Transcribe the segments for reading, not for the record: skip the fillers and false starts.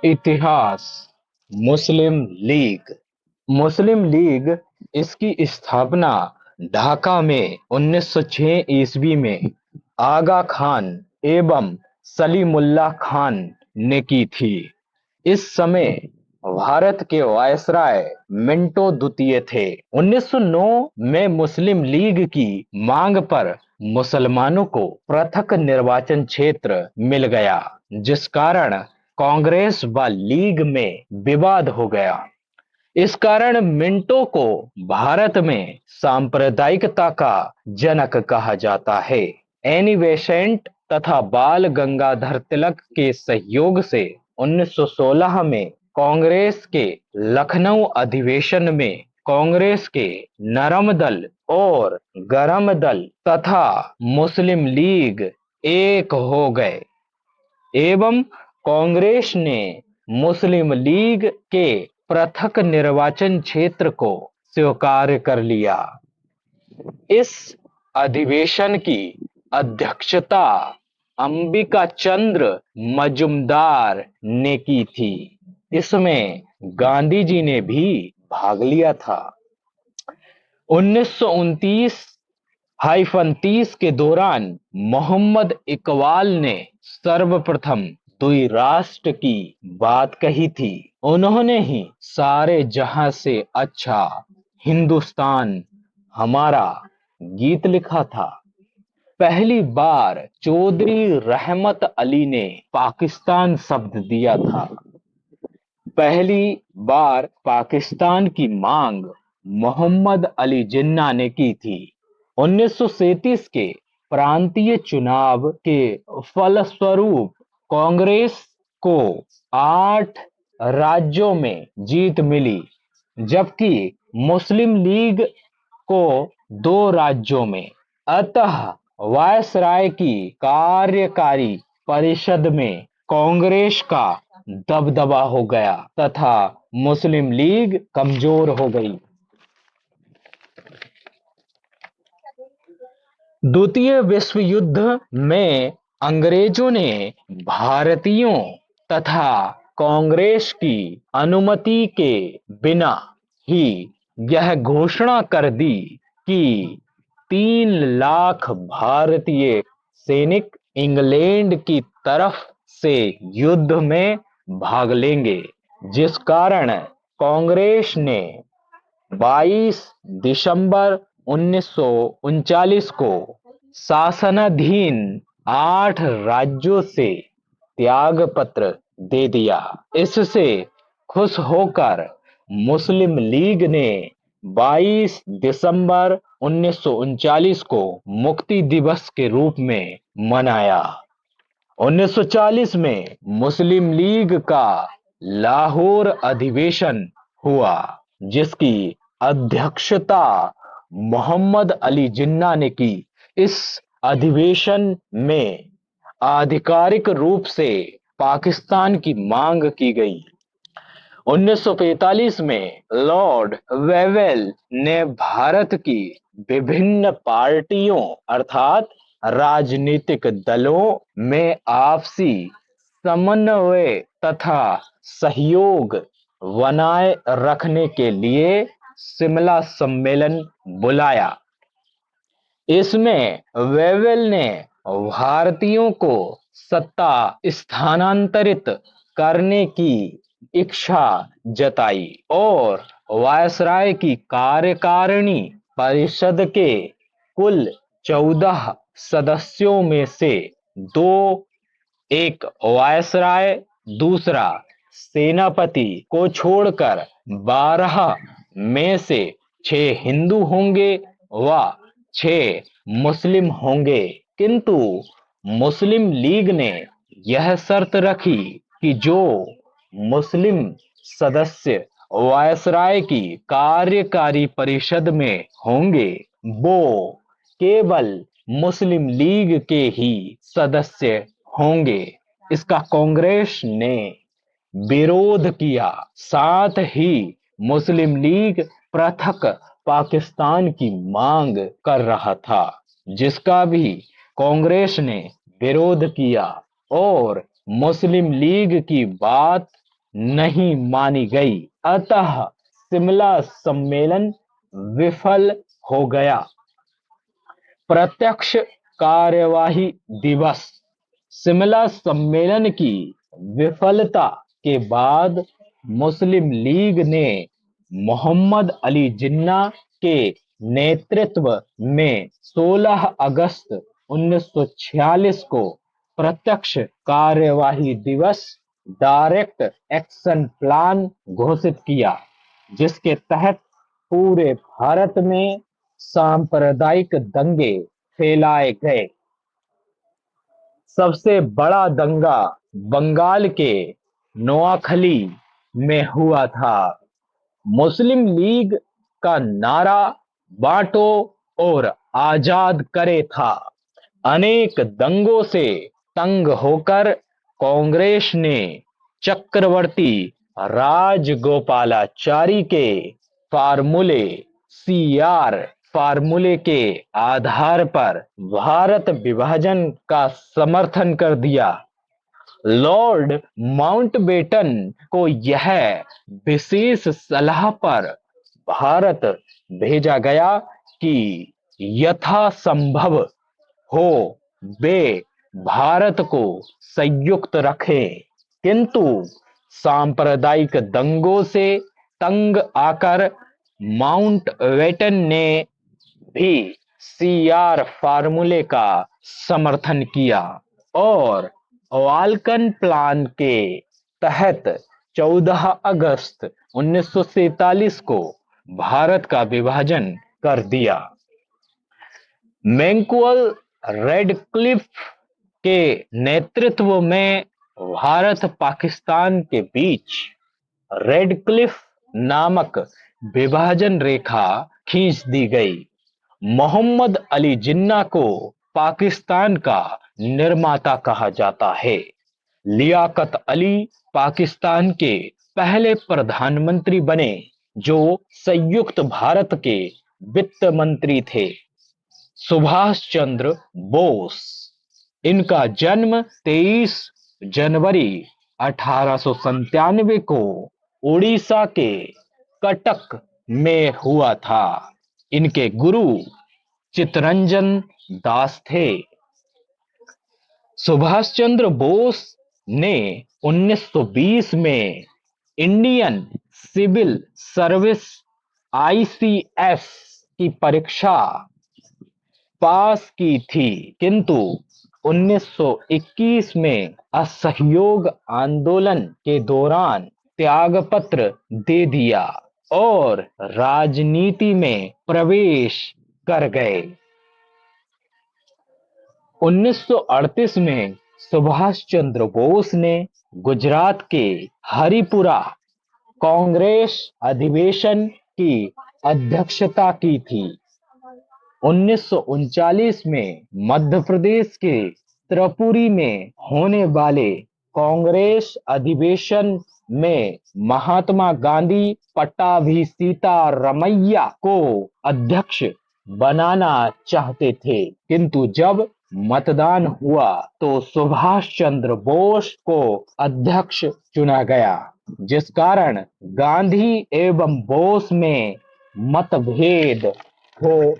इतिहास। मुस्लिम लीग। मुस्लिम लीग इसकी स्थापना ढाका में 1906 ईस्वी में आगा खान एवं सलीमुल्लाह खान ने की थी। इस समय भारत के वायसराय मिंटो द्वितीय थे। 1909 में मुस्लिम लीग की मांग पर मुसलमानों को पृथक निर्वाचन क्षेत्र मिल गया, जिस कारण कांग्रेस व लीग में विवाद हो गया। इस कारण मिंटो को भारत में सांप्रदायिकता का जनक कहा जाता है। एनी बेसेंट तथा बाल गंगाधर तिलक के सहयोग से 1916 में कांग्रेस के लखनऊ अधिवेशन में कांग्रेस के नरम दल और गरम दल तथा मुस्लिम लीग एक हो गए एवं कांग्रेस ने मुस्लिम लीग के पृथक निर्वाचन क्षेत्र को स्वीकार कर लिया। इस अधिवेशन की अध्यक्षता अंबिका चंद्र मजुमदार ने की थी। इसमें गांधी जी ने भी भाग लिया था। 1929-30 के दौरान मोहम्मद इकबाल ने सर्वप्रथम द्विराष्ट्र की बात कही थी। उन्होंने ही सारे जहां से अच्छा हिंदुस्तान हमारा गीत लिखा था। पहली बार चौधरी रहमत अली ने पाकिस्तान शब्द दिया था। पहली बार पाकिस्तान की मांग मोहम्मद अली जिन्ना ने की थी। 1937 के प्रांतीय चुनाव के फलस्वरूप कांग्रेस को 8 राज्यों में जीत मिली, जबकि मुस्लिम लीग को 2 राज्यों में। अतः वायसराय की कार्यकारी परिषद में कांग्रेस का दबदबा हो गया तथा मुस्लिम लीग कमजोर हो गई। द्वितीय विश्व युद्ध में अंग्रेजों ने भारतीयों तथा कांग्रेस की अनुमति के बिना ही यह घोषणा कर दी कि 3 लाख भारतीय सैनिक इंग्लैंड की तरफ से युद्ध में भाग लेंगे, जिस कारण कांग्रेस ने 22 दिसंबर 1939 को शासनाधीन 8 राज्यों से त्याग पत्र दे दिया। इससे खुश होकर मुस्लिम लीग ने 22 दिसंबर 1939 को मुक्ति दिवस के रूप में मनाया। 1940 में मुस्लिम लीग का लाहौर अधिवेशन हुआ, जिसकी अध्यक्षता मोहम्मद अली जिन्ना ने की। इस अधिवेशन में आधिकारिक रूप से पाकिस्तान की मांग की गई। 1945 में लॉर्ड वेवेल ने भारत की विभिन्न पार्टियों अर्थात राजनीतिक दलों में आपसी समन्वय तथा सहयोग बनाए रखने के लिए शिमला सम्मेलन बुलाया। इसमें वेवेल ने भारतीयों को सत्ता स्थानांतरित करने की इच्छा जताई और वायसराय की कार्यकारिणी परिषद के कुल 14 सदस्यों में से 2, एक वायसराय दूसरा सेनापति को छोड़कर 12 में से 6 हिंदू होंगे व 6 मुस्लिम होंगे। किंतु मुस्लिम लीग ने यह शर्त रखी कि जो मुस्लिम सदस्य वायसराय की कार्यकारी परिषद में होंगे वो केवल मुस्लिम लीग के ही सदस्य होंगे। इसका कांग्रेस ने विरोध किया। साथ ही मुस्लिम लीग पृथक पाकिस्तान की मांग कर रहा था, जिसका भी कांग्रेस ने विरोध किया और मुस्लिम लीग की बात नहीं मानी गई, अतः शिमला सम्मेलन विफल हो गया। प्रत्यक्ष कार्यवाही दिवस। शिमला सम्मेलन की विफलता के बाद मुस्लिम लीग ने मोहम्मद अली जिन्ना के नेतृत्व में 16 अगस्त 1946 को प्रत्यक्ष कार्यवाही दिवस डायरेक्ट एक्शन प्लान घोषित किया, जिसके तहत पूरे भारत में सांप्रदायिक दंगे फैलाए गए। सबसे बड़ा दंगा बंगाल के नोआखली में हुआ था। मुस्लिम लीग का नारा बांटो और आजाद करे था। अनेक दंगों से तंग होकर कांग्रेस ने चक्रवर्ती राजगोपालाचारी के फार्मूले सीआर फार्मूले के आधार पर भारत विभाजन का समर्थन कर दिया। लॉर्ड माउंटबेटन को यह विशेष सलाह पर भारत भेजा गया कि यथासंभव हो वे भारत को संयुक्त रखें, किंतु सांप्रदायिक दंगों से तंग आकर माउंटबेटन ने भी सीआर फार्मूले का समर्थन किया और वाल्कन प्लान के तहत 14 अगस्त 1947 को भारत का विभाजन कर दिया। मैकॉल रेडक्लिफ के नेतृत्व में भारत पाकिस्तान के बीच रेडक्लिफ नामक विभाजन रेखा खींच दी गई। मोहम्मद अली जिन्ना को पाकिस्तान का निर्माता कहा जाता है। लियाकत अली पाकिस्तान के पहले प्रधानमंत्री बने जो संयुक्त भारत के वित्त मंत्री थे। सुभाष चंद्र बोस, इनका जन्म 23 जनवरी 1897 को उड़ीसा के कटक में हुआ था। इनके गुरु चित्तरंजन दास थे। सुभाष चंद्र बोस ने 1920 में इंडियन सिविल सर्विस आईसीएस की परीक्षा पास की थी, किंतु 1921 में असहयोग आंदोलन के दौरान त्यागपत्र दे दिया और राजनीति में प्रवेश कर गए। 1938 में सुभाष चंद्र बोस ने गुजरात के हरिपुरा कांग्रेस अधिवेशन की अध्यक्षता की थी। 1939 में मध्य प्रदेश के त्रिपुरी में होने वाले कांग्रेस अधिवेशन में महात्मा गांधी पट्टाभी सीतारमैया को अध्यक्ष बनाना चाहते थे, किंतु जब मतदान हुआ तो सुभाष चंद्र बोस को अध्यक्ष चुना गया, जिस कारण गांधी एवं बोस में मतभेद हो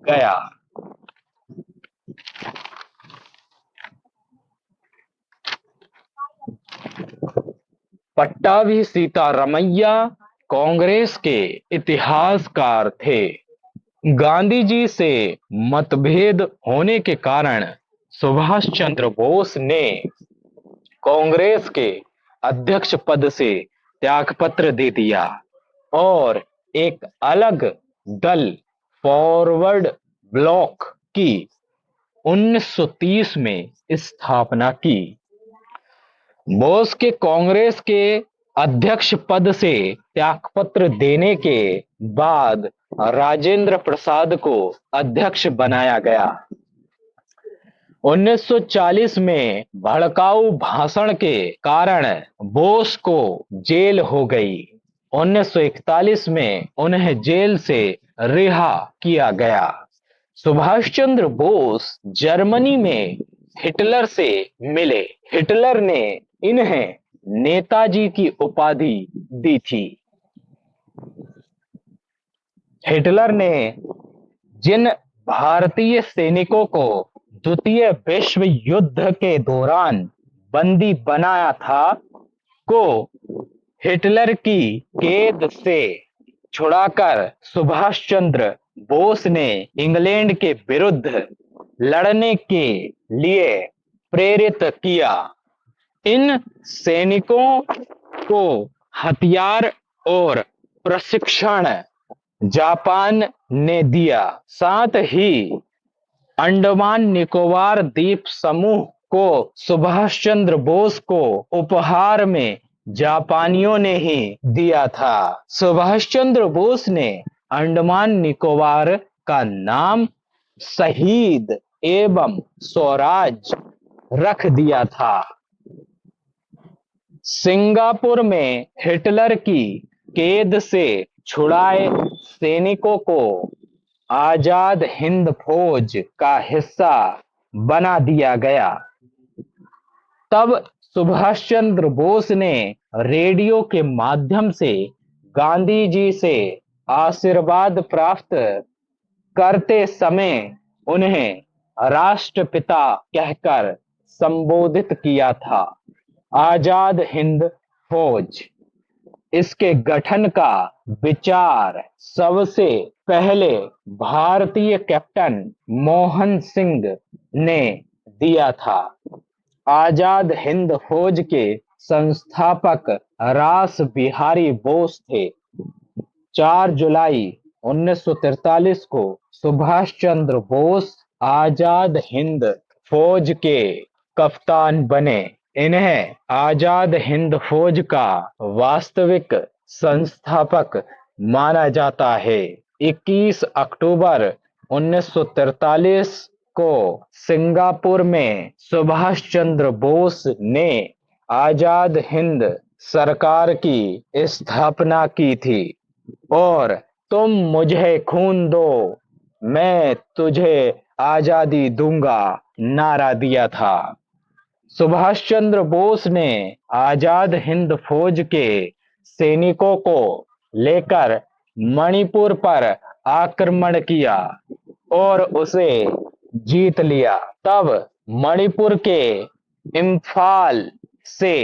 गया। पट्टाभी सीतारमैया कांग्रेस के इतिहासकार थे। गांधी जी से मतभेद होने के कारण सुभाष चंद्र बोस ने कांग्रेस के अध्यक्ष पद से त्यागपत्र दे दिया और एक अलग दल फॉरवर्ड ब्लॉक की 1930 में स्थापना की। बोस के कांग्रेस के अध्यक्ष पद से त्यागपत्र देने के बाद राजेंद्र प्रसाद को अध्यक्ष बनाया गया। 1940 में भड़काऊ भाषण के कारण बोस को जेल हो गई। 1941 में उन्हें जेल से रिहा किया गया। सुभाष चंद्र बोस जर्मनी में हिटलर से मिले। हिटलर ने इन्हें नेताजी की उपाधि दी थी। हिटलर ने जिन भारतीय सैनिकों को द्वितीय विश्व युद्ध के दौरान बंदी बनाया था, को हिटलर की कैद से छुड़ाकर सुभाष चंद्र बोस ने इंग्लैंड के विरुद्ध लड़ने के लिए प्रेरित किया। इन सैनिकों को हथियार और प्रशिक्षण जापान ने दिया। साथ ही अंडमान निकोबार द्वीप समूह को सुभाष चंद्र बोस को उपहार में जापानियों ने ही दिया था। सुभाष चंद्र बोस ने अंडमान निकोबार का नाम शहीद एवं स्वराज रख दिया था। सिंगापुर में हिटलर की कैद से छुड़ाए सैनिकों को आजाद हिंद फौज का हिस्सा बना दिया गया। तब सुभाष चंद्र बोस ने रेडियो के माध्यम से गांधी जी से आशीर्वाद प्राप्त करते समय उन्हें राष्ट्रपिता कहकर संबोधित किया था। आजाद हिंद फौज, इसके गठन का विचार सबसे पहले भारतीय कैप्टन मोहन सिंह ने दिया था। आजाद हिंद फौज के संस्थापक रास बिहारी बोस थे। 4 जुलाई 1943 को सुभाष चंद्र बोस आजाद हिंद फौज के कप्तान बने। इन्हें आजाद हिंद फौज का वास्तविक संस्थापक माना जाता है। 21 अक्टूबर 1943 को सिंगापुर में सुभाष चंद्र बोस ने आजाद हिंद सरकार की स्थापना की थी और तुम मुझे खून दो, मैं तुझे आजादी दूंगा नारा दिया था। सुभाष चंद्र बोस ने आजाद हिंद फौज के सैनिकों को लेकर मणिपुर पर आक्रमण किया और उसे जीत लिया। तब मणिपुर के इम्फाल से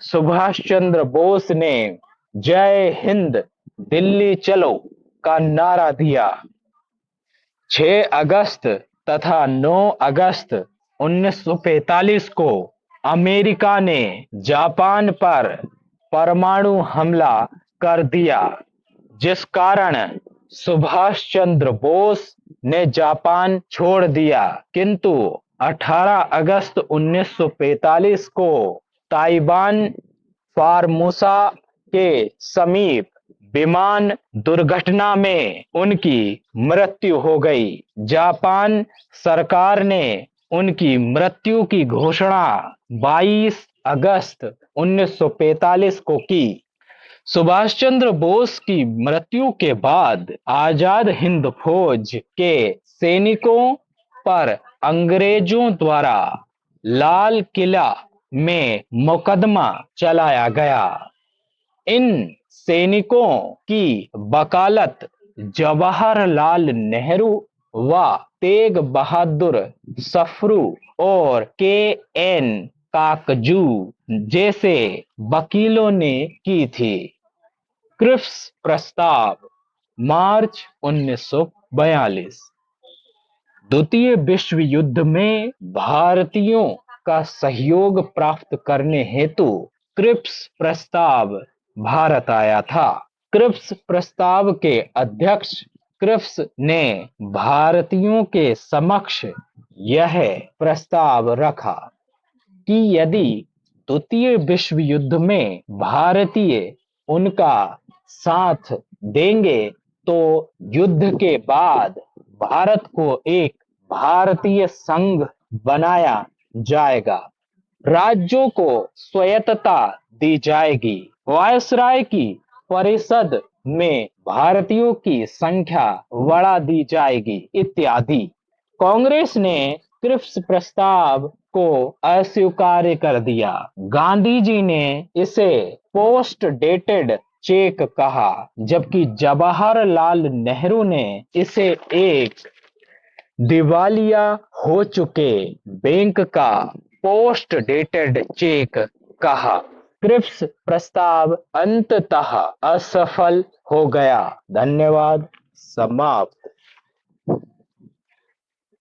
सुभाष चंद्र बोस ने जय हिंद दिल्ली चलो का नारा दिया। 6 अगस्त तथा 9 अगस्त 1945 को अमेरिका ने जापान पर परमाणु हमला कर दिया, जिस कारण सुभाष चंद्र बोस ने जापान छोड़ दिया। किंतु 18 अगस्त 1945 को ताइवान फार्मोसा के समीप विमान दुर्घटना में उनकी मृत्यु हो गई। जापान सरकार ने उनकी मृत्यु की घोषणा 22 अगस्त 1945 को की। सुभाष चंद्र बोस की मृत्यु के बाद आजाद हिंद फौज के सैनिकों पर अंग्रेजों द्वारा लाल किला में मुकदमा चलाया गया। इन सैनिकों की वकालत जवाहरलाल नेहरू व तेग बहादुर सप्रू और के.एन. काकजू जैसे वकीलों ने की थी। क्रिप्स प्रस्ताव, मार्च 1942। द्वितीय विश्व युद्ध में भारतीयों का सहयोग प्राप्त करने हेतु क्रिप्स प्रस्ताव भारत आया था। क्रिप्स प्रस्ताव के अध्यक्ष क्रिप्स ने भारतीयों के समक्ष यह प्रस्ताव रखा कि यदि द्वितीय विश्व युद्ध में भारतीय उनका साथ देंगे तो युद्ध के बाद भारत को एक भारतीय संघ बनाया जाएगा, राज्यों को स्वायत्तता दी जाएगी, वायसराय की परिषद में भारतीयों की संख्या बढ़ा दी जाएगी इत्यादि। कांग्रेस ने क्रिप्स प्रस्ताव को अस्वीकार कर दिया। गांधी जी ने इसे पोस्ट डेटेड चेक कहा, जबकि जवाहरलाल नेहरू ने इसे एक दिवालिया हो चुके बैंक का पोस्ट डेटेड चेक कहा। क्रिप्स प्रस्ताव अंततः असफल हो गया। धन्यवाद। समाप्त।